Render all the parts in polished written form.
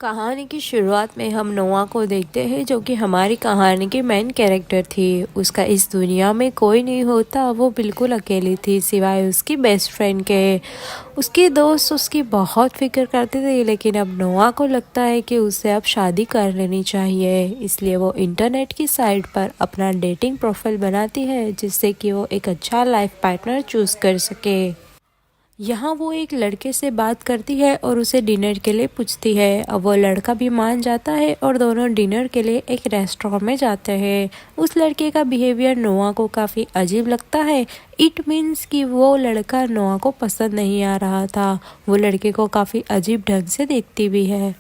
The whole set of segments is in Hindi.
कहानी की शुरुआत में हम नोआ को देखते हैं जो कि हमारी कहानी की मेन कैरेक्टर थी। उसका इस दुनिया में कोई नहीं होता, वो बिल्कुल अकेली थी सिवाय उसकी बेस्ट फ्रेंड के। उसकी दोस्त उसकी बहुत फिक्र करती थी, लेकिन अब नोआ को लगता है कि उसे अब शादी कर लेनी चाहिए। इसलिए वो इंटरनेट की साइट पर अपना डेटिंग प्रोफाइल बनाती है जिससे कि वो एक अच्छा लाइफ पार्टनर चूज कर सके। यहाँ वो एक लड़के से बात करती है और उसे डिनर के लिए पूछती है। अब वो लड़का भी मान जाता है और दोनों डिनर के लिए एक रेस्टोरेंट में जाते हैं। उस लड़के का बिहेवियर नोआ को काफ़ी अजीब लगता है। इट मीन्स कि वो लड़का नोआ को पसंद नहीं आ रहा था। वो लड़के को काफ़ी अजीब ढंग से देखती भी है।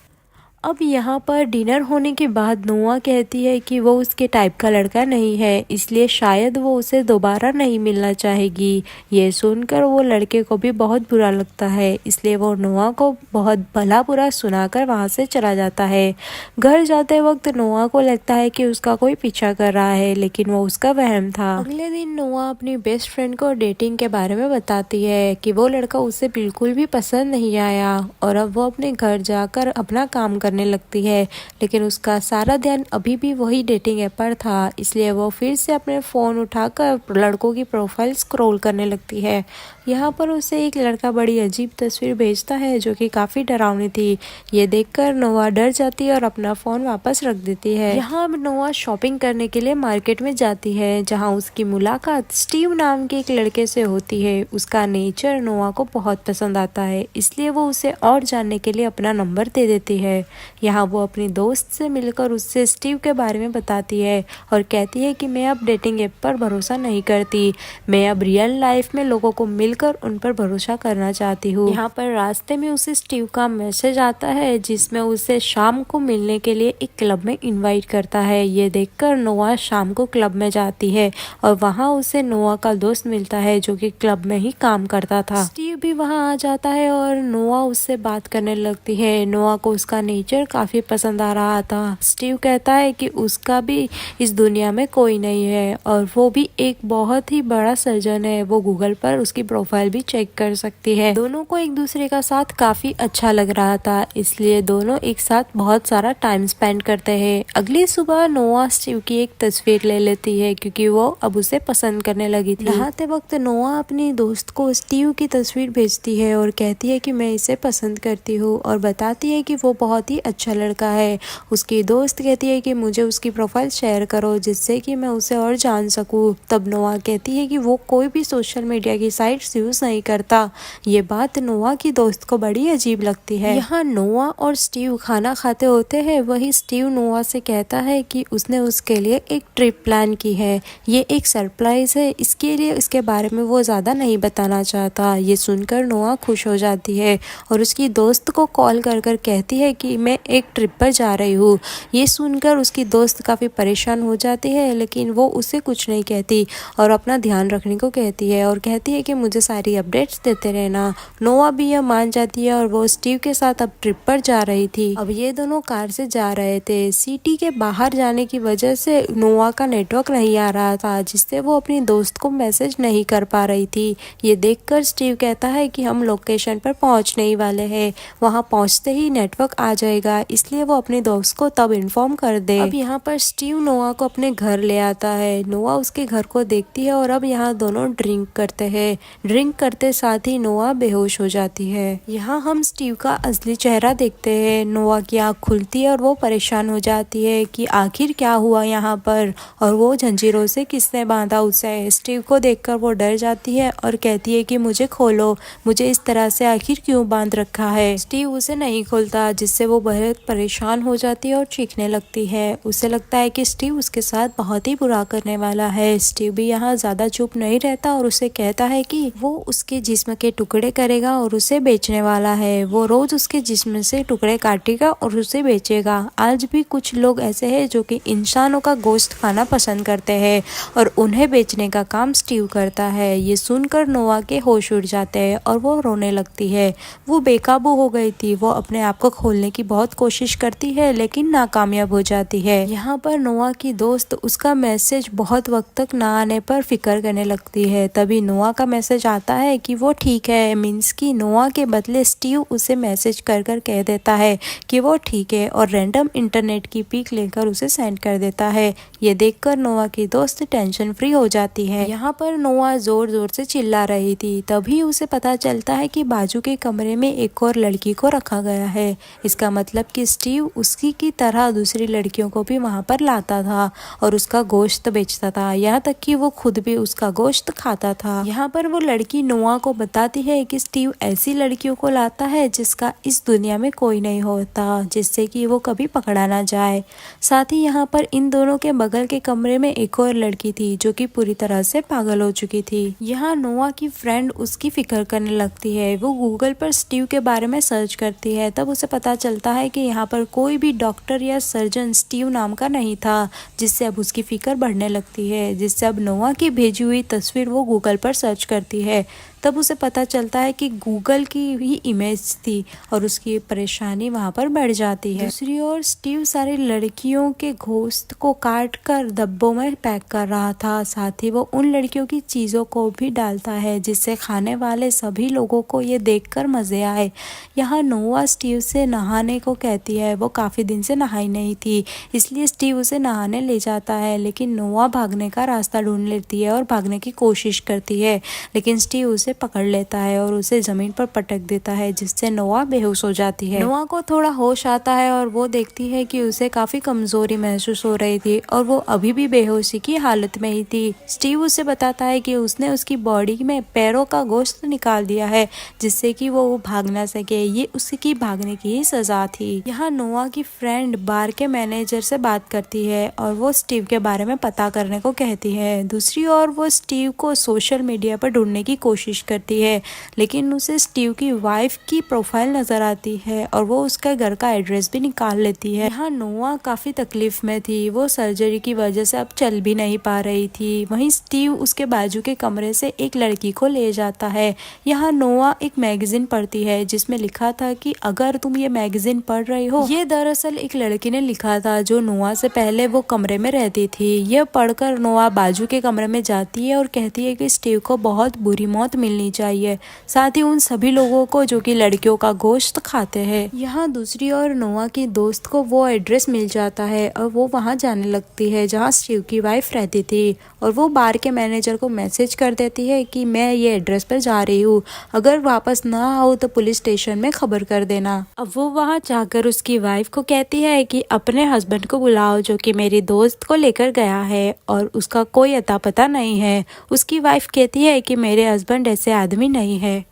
अब यहाँ पर डिनर होने के बाद नोआ कहती है कि वो उसके टाइप का लड़का नहीं है, इसलिए शायद वो उसे दोबारा नहीं मिलना चाहेगी। ये सुनकर वो लड़के को भी बहुत बुरा लगता है, इसलिए वो नोआ को बहुत भला बुरा सुनाकर वहाँ से चला जाता है। घर जाते वक्त नोआ को लगता है कि उसका कोई पीछा कर रहा है, लेकिन वो उसका वहम था। अगले दिन नोआ अपनी बेस्ट फ्रेंड को डेटिंग के बारे में बताती है कि वो लड़का उसे बिल्कुल भी पसंद नहीं आया और अब वो अपने घर जाकर अपना काम करने लगती है। लेकिन उसका सारा ध्यान अभी भी वही डेटिंग ऐप पर था, इसलिए वो फिर से अपने फ़ोन उठाकर लड़कों की प्रोफाइल स्क्रॉल करने लगती है। यहाँ पर उसे एक लड़का बड़ी अजीब तस्वीर भेजता है जो कि काफ़ी डरावनी थी। ये देखकर नोआ डर जाती है और अपना फ़ोन वापस रख देती है। यहाँ अब नोआ शॉपिंग करने के लिए मार्केट में जाती है, जहाँ उसकी मुलाकात स्टीव नाम के एक लड़के से होती है। उसका नेचर नोआ को बहुत पसंद आता है, इसलिए वो उसे और जानने के लिए अपना नंबर दे देती है। यहाँ वो अपनी दोस्त से मिलकर उससे स्टीव के बारे में बताती है और कहती है कि मैं अब डेटिंग ऐप पर भरोसा नहीं करती, मैं अब रियल लाइफ में लोगों को मिलकर उन पर भरोसा करना चाहती हूँ। यहाँ पर रास्ते में उसे स्टीव का मैसेज आता है जिसमें उसे शाम को मिलने के लिए एक क्लब में इनवाइट करता है। ये देखकर नोआ शाम को क्लब में जाती है और वहाँ उसे नोआ का दोस्त मिलता है जो कि क्लब में ही काम करता था। स्टीव भी वहाँ आ जाता है और नोआ उससे बात करने लगती है। नोआ को उसका नेचर काफी पसंद आ रहा था। स्टीव कहता है कि उसका भी इस दुनिया में कोई नहीं है और वो भी एक बहुत ही बड़ा सर्जन है। वो गूगल पर उसकी प्रोफाइल भी चेक कर सकती है। दोनों को एक दूसरे का साथ काफी अच्छा लग रहा था, इसलिए दोनों एक साथ बहुत सारा टाइम स्पेंड करते हैं। अगली सुबह नोआ स्टीव की एक तस्वीर ले लेती है क्योंकि वो अब उसे पसंद करने लगी थी। नहाते वक्त नोआ अपनी दोस्त को स्टीव की तस्वीर भेजती है और कहती है कि मैं इसे पसंद करती हूँ और बताती है कि वो बहुत ही अच्छा लड़का है। उसकी दोस्त कहती है कि मुझे उसकी प्रोफाइल शेयर करो जिससे कि मैं उसे और जान सकूं। तब नोआ कहती है कि वो कोई भी सोशल मीडिया की साइट्स यूज नहीं करता। ये बात नोआ की दोस्त को बड़ी अजीब लगती है। यहाँ नोआ और स्टीव खाना खाते होते हैं। वही स्टीव नोआ से कहता है कि उसने उसके लिए एक ट्रिप प्लान की है, ये एक सरप्राइज है, इसके लिए इसके बारे में वो ज्यादा नहीं बताना चाहता। ये सुनकर नोआ खुश हो जाती है और उसकी दोस्त को कॉल कर कर कहती है कि मैं एक ट्रिप पर जा रही हूँ। ये सुनकर उसकी दोस्त काफ़ी परेशान हो जाती है, लेकिन वो उसे कुछ नहीं कहती और अपना ध्यान रखने को कहती है और कहती है कि मुझे सारी अपडेट्स देते रहना। नोआ भी यह मान जाती है और वो स्टीव के साथ अब ट्रिप पर जा रही थी। अब ये दोनों कार से जा रहे थे। सिटी के बाहर जाने की वजह से नोआ का नेटवर्क नहीं आ रहा था, जिससे वो अपनी दोस्त को मैसेज नहीं कर पा रही थी। ये देखकर स्टीव कहता है कि हम लोकेशन पर पहुंचने ही वाले हैं, वहां पहुंचते ही नेटवर्क आ जाएगा, इसलिए वो अपने दोस्त को तब इन्फॉर्म कर दे। अब यहाँ पर स्टीव नोआ को अपने घर ले आता है। नोआ उसके घर को देखती है और अब यहाँ दोनों ड्रिंक करते हैं। ड्रिंक करते साथ ही नोआ बेहोश हो जाती है। यहाँ हम स्टीव का असली चेहरा देखते हैं। नोआ की आँख खुलती है और वो परेशान हो जाती है कि आखिर क्या हुआ यहाँ पर और वो जंजीरों से किसने बांधा उसे। स्टीव को देखकर वो डर जाती है और कहती है कि मुझे खोलो, मुझे इस तरह से आखिर क्यों बांध रखा है। स्टीव उसे नहीं खोलता, जिससे वो बहुत परेशान हो जाती है और चीखने लगती है। उसे लगता है कि स्टीव उसके साथ बहुत ही बुरा करने वाला है। स्टीव भी यहाँ ज्यादा चुप नहीं रहता और उसे कहता है कि वो उसके जिस्म के टुकड़े करेगा और उसे बेचने वाला है। वो रोज उसके जिस्म से टुकड़े काटेगा और उसे बेचेगा। आज भी कुछ लोग ऐसे हैं जो कि इंसानों का गोश्त खाना पसंद करते हैं और उन्हें बेचने का काम स्टीव करता है। ये सुनकर नोआ के होश उड़ जाते हैं और वो रोने लगती है। वो बेकाबू हो गई थी। वो अपने आप को खोलने की बहुत कोशिश करती है लेकिन नाकामयाब हो जाती है। यहाँ पर नोआ की दोस्त उसका मैसेज बहुत वक्त तक ना आने पर फिक्र करने लगती है। तभी नोआ का मैसेज आता है कि वो ठीक है। मीन्स कि नोआ के बदले स्टीव उसे मैसेज कर कर कह देता है कि वो ठीक है और रैंडम इंटरनेट की पिक लेकर उसे सेंड कर देता है। ये देखकर नोआ की दोस्त टेंशन फ्री हो जाती है। यहाँ पर नोआ जोर जोर से चिल्ला रही थी। तभी उसे पता चलता है कि बाजू के कमरे में एक और लड़की को रखा गया है। इसका मतलब कि स्टीव उसकी की तरह दूसरी लड़कियों को भी वहाँ पर लाता था और उसका गोश्त बेचता था। यहाँ तक कि वो खुद भी उसका गोश्त खाता था। यहाँ पर वो लड़की नोआ को बताती है कि स्टीव ऐसी लड़कियों को लाता है जिसका इस दुनिया में कोई नहीं होता, जिससे कि वो कभी पकड़ा ना जाए। साथ ही यहाँ पर इन दोनों के बगल के कमरे में एक और लड़की थी जो कि पूरी तरह से पागल हो चुकी थी। यहाँ नोआ की फ्रेंड उसकी फिक्र करने लगती है। वो गूगल पर स्टीव के बारे में सर्च करती है। तब उसे पता चलता है कि यहाँ पर कोई भी डॉक्टर या सर्जन स्टीव नाम का नहीं था, जिससे अब उसकी फिक्र बढ़ने लगती है। जिससे अब नोआ की भेजी हुई तस्वीर वो गूगल पर सर्च करती है। तब उसे पता चलता है कि गूगल की ही इमेज थी और उसकी परेशानी वहाँ पर बढ़ जाती है। दूसरी ओर स्टीव सारी लड़कियों के गोश्त को काट कर डब्बों में पैक कर रहा था। साथ ही वो उन लड़कियों की चीज़ों को भी डालता है जिससे खाने वाले सभी लोगों को ये देखकर मज़े आए। यहाँ नोआ स्टीव से नहाने को कहती है। वो काफ़ी दिन से नहाई नहीं थी, इसलिए स्टीव उसे नहाने ले जाता है। लेकिन नोआ भागने का रास्ता ढूंढ लेती है और भागने की कोशिश करती है, लेकिन स्टीव उसे पकड़ लेता है और उसे जमीन पर पटक देता है, जिससे नोआ बेहोश हो जाती है। नोआ को थोड़ा होश आता है और वो देखती है कि उसे काफी कमजोरी महसूस हो रही थी और वो अभी भी बेहोशी की हालत में ही थी। स्टीव उसे बताता है कि उसने उसकी बॉडी में पैरों का गोश्त निकाल दिया है, जिससे कि वो भाग ना सके। ये उसकी भागने की ही सजा थी। यहाँ नोआ की फ्रेंड बार के मैनेजर से बात करती है और वो स्टीव के बारे में पता करने को कहती है। दूसरी ओर वो स्टीव को सोशल मीडिया पर ढूंढने की कोशिश करती है, लेकिन उसे स्टीव की वाइफ की प्रोफाइल नजर आती है और वो उसका घर का एड्रेस भी निकाल लेती है। यहाँ नोआ काफी तकलीफ में थी। वो सर्जरी की वजह से अब चल भी नहीं पा रही थी। वहीं स्टीव उसके बाजू के कमरे से एक लड़की को ले जाता है। यहाँ नोआ एक मैगजीन पढ़ती है जिसमें लिखा था कि अगर तुम ये मैगजीन पढ़ रही हो, ये दरअसल एक लड़की ने लिखा था जो नोआ से पहले वो कमरे में रहती थी। यह पढ़कर नोआ बाजू के कमरे में जाती है और कहती है कि स्टीव को बहुत बुरी मौत मिलनी चाहिए, साथ ही उन सभी लोगों को जो कि लड़कियों का गोश्त खाते हैं। यहाँ दूसरी ओर नोआ की दोस्त को वो एड्रेस मिल जाता है और वो वहाँ जाने लगती है जहाँ स्टीव की वाइफ रहती थी और वो बार के मैनेजर को मैसेज कर देती है कि मैं ये एड्रेस पर जा रही हूँ, अगर वापस ना आओ तो पुलिस स्टेशन में खबर कर देना। अब वो वहाँ जाकर उसकी वाइफ को कहती है कि अपने हस्बैंड को बुलाओ जो कि मेरी दोस्त को लेकर गया है और उसका कोई अता पता नहीं है। उसकी वाइफ कहती है कि मेरे हस्बैंड ऐसे आदमी नहीं है।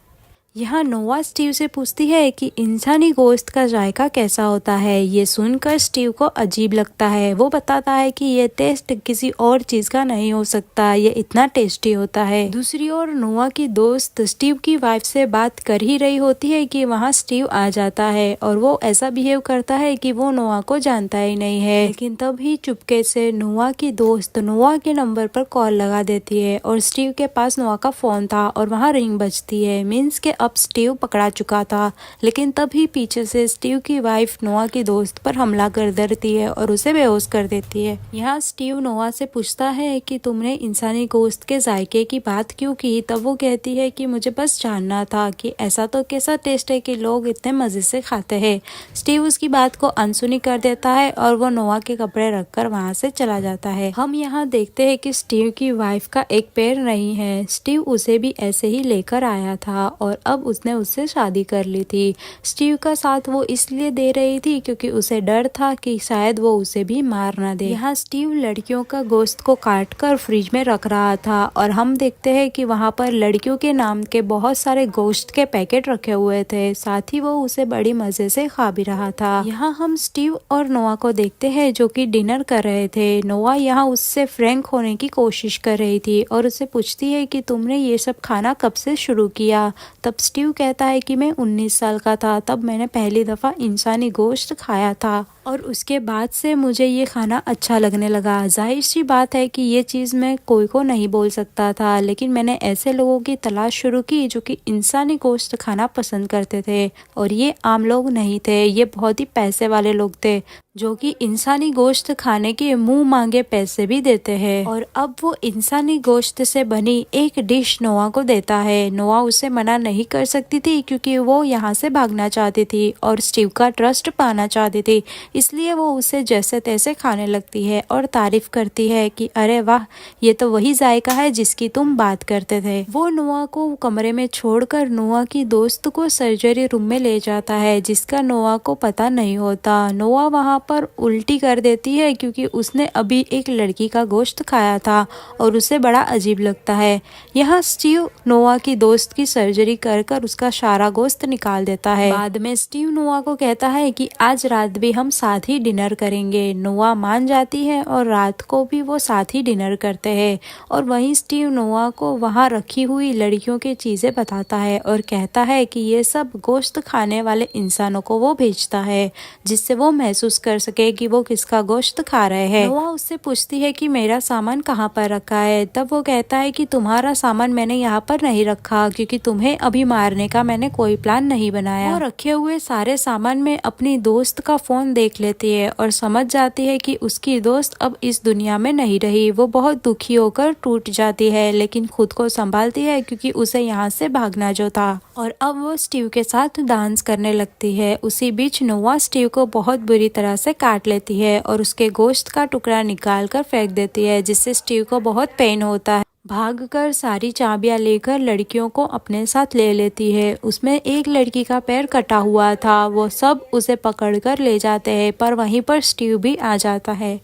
यहाँ नोआ स्टीव से पूछती है कि इंसानी गोश्त का जायका कैसा होता है। ये सुनकर स्टीव को अजीब लगता है। वो बताता है कि ये टेस्ट किसी और चीज का नहीं हो सकता, ये इतना टेस्टी होता है। दूसरी ओर नोआ की दोस्त स्टीव की वाइफ से बात कर ही रही होती है कि वहाँ स्टीव आ जाता है और वो ऐसा बिहेव करता है कि वो नोआ को जानता ही नहीं है। लेकिन तभी चुपके से नोआ की दोस्त नोआ के नंबर पर कॉल लगा देती है और स्टीव के पास नोआ का फोन था और वहाँ रिंग बजती है। मीन्स के अब स्टीव पकड़ा चुका था। लेकिन तभी पीछे से स्टीव की वाइफ नोआ की दोस्त पर हमला कर देती है और उसे बेहोश कर देती है। यहाँ स्टीव नोआ से पूछता है कि तुमने इंसानी गोश्त के जायके की बात क्यों की। तब वो कहती है कि मुझे बस जानना था कि ऐसा तो कैसा टेस्ट है कि लोग इतने मजे से खाते हैं। स्टीव उसकी बात को अनसुनी कर देता है और वो नोआ के कपड़े रखकर वहाँ से चला जाता है। हम यहाँ देखते हैं कि स्टीव की वाइफ का एक पैर नहीं है। स्टीव उसे भी ऐसे ही लेकर आया था और अब उसने उससे शादी कर ली थी। स्टीव का साथ वो इसलिए दे रही थी क्योंकि उसे डर था कि शायद वो उसे भी मार ना दे। यहाँ स्टीव लड़कियों का गोश्त को काट कर फ्रिज में रख रहा था और हम देखते हैं कि वहाँ पर लड़कियों के नाम के बहुत सारे गोश्त के पैकेट रखे हुए थे। साथ ही वो उसे बड़ी मजे से खा भी रहा था। यहाँ हम स्टीव और नोआ को देखते हैं जो कि डिनर कर रहे थे। नोआ यहाँ उससे फ्रैंक होने की कोशिश कर रही थी और उससे पूछती है कि तुमने ये सब खाना कब से शुरू किया। तब स्टीव कहता है कि मैं 19 साल का था तब मैंने पहली दफ़ा इंसानी गोश्त खाया था और उसके बाद से मुझे ये खाना अच्छा लगने लगा। जाहिर सी बात है कि ये चीज़ मैं कोई को नहीं बोल सकता था, लेकिन मैंने ऐसे लोगों की तलाश शुरू की जो कि इंसानी गोश्त खाना पसंद करते थे और ये आम लोग नहीं थे, ये बहुत ही पैसे वाले लोग थे जो कि इंसानी गोश्त खाने के मुंह मांगे पैसे भी देते हैं। और अब वो इंसानी गोश्त से बनी एक डिश नोआ को देता है। नोआ उसे मना नहीं कर सकती थी क्योंकि वो यहाँ से भागना चाहती थी और स्टीव का ट्रस्ट पाना चाहती थी, इसलिए वो उसे जैसे तैसे खाने लगती है और तारीफ करती है कि अरे वाह, ये तो वही जायका है जिसकी तुम बात करते थे। वो नोआ को कमरे में छोड़कर नोआ की दोस्त को सर्जरी रूम में ले जाता है जिसका नोआ को पता नहीं होता। नोआ वहाँ पर उल्टी कर देती है क्योंकि उसने अभी एक लड़की का गोश्त खाया था और उसे बड़ा अजीब लगता है। यहाँ स्टीव नोआ की दोस्त की सर्जरी कर कर उसका सारा गोश्त निकाल देता है। बाद में स्टीव नोआ को कहता है कि आज रात भी हम साथ ही डिनर करेंगे। नोआ मान जाती है और रात को भी वो साथ ही डिनर करते हैं और वहीं स्टीव नोआ को वहाँ रखी हुई लड़कियों की चीजें बताता है और कहता है कि ये सब गोश्त खाने वाले इंसानों को वो भेजता है जिससे वो महसूस कर सके कि वो किसका गोश्त खा रहे हैं। नोआ उससे पूछती है कि मेरा सामान कहाँ पर रखा है, तब वो कहता है कि तुम्हारा सामान मैंने यहाँ पर नहीं रखा क्योंकि तुम्हें अभी मारने का मैंने कोई प्लान नहीं बनाया। वो रखे हुए सारे सामान में अपनी दोस्त का फोन देख लेती है और समझ जाती है कि उसकी दोस्त अब इस दुनिया में नहीं रही। वो बहुत दुखी होकर टूट जाती है लेकिन खुद को संभालती है क्योंकि उसे यहाँ से भागना जो था और अब वो स्टीव के साथ डांस करने लगती है। उसी बीच नोआ स्टीव को बहुत बुरी तरह से काट लेती है और उसके गोश्त का टुकड़ा निकाल कर फेंक देती है जिससे स्टीव को बहुत पेन होता है। भागकर सारी चाबियां लेकर लड़कियों को अपने साथ ले लेती है। उसमें एक लड़की का पैर कटा हुआ था, वो सब उसे पकड़कर ले जाते हैं पर वहीं पर स्टीव भी आ जाता है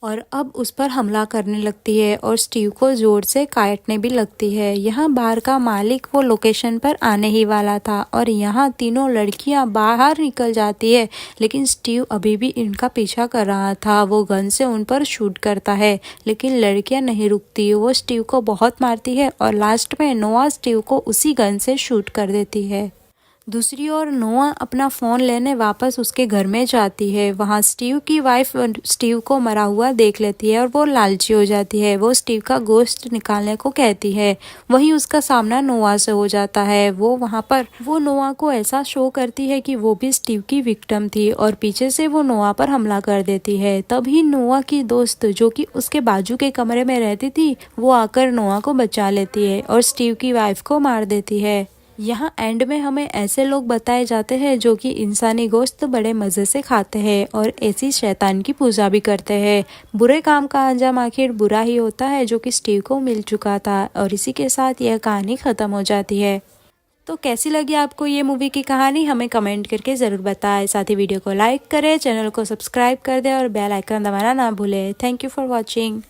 और अब उस पर हमला करने लगती है और स्टीव को जोर से काटने भी लगती है। यहाँ बार का मालिक वो लोकेशन पर आने ही वाला था और यहाँ तीनों लड़कियां बाहर निकल जाती है लेकिन स्टीव अभी भी इनका पीछा कर रहा था। वो गन से उन पर शूट करता है लेकिन लड़कियां नहीं रुकती, वो स्टीव को बहुत मारती है और लास्ट में नोआ स्टीव को उसी गन से शूट कर देती है। दूसरी ओर नोआ अपना फ़ोन लेने वापस उसके घर में जाती है। वहाँ स्टीव की वाइफ स्टीव को मरा हुआ देख लेती है और वो लालची हो जाती है। वो स्टीव का गोश्त निकालने को कहती है, वहीं उसका सामना नोआ से हो जाता है। वो वहाँ पर वो नोआ को ऐसा शो करती है कि वो भी स्टीव की विक्टिम थी और पीछे से वो नोआ पर हमला कर देती है। तभी नोआ की दोस्त जो कि उसके बाजू के कमरे में रहती थी वो आकर नोआ को बचा लेती है और स्टीव की वाइफ को मार देती है। यहाँ एंड में हमें ऐसे लोग बताए जाते हैं जो कि इंसानी गोश्त बड़े मज़े से खाते हैं और ऐसी शैतान की पूजा भी करते हैं। बुरे काम का अंजाम आखिर बुरा ही होता है जो कि स्टीव को मिल चुका था और इसी के साथ यह कहानी ख़त्म हो जाती है। तो कैसी लगी आपको ये मूवी की कहानी, हमें कमेंट करके ज़रूर बताएं। साथ ही वीडियो को लाइक करें, चैनल को सब्सक्राइब कर दें और बेल आइकन दबाना ना भूलें। Thank you for watching.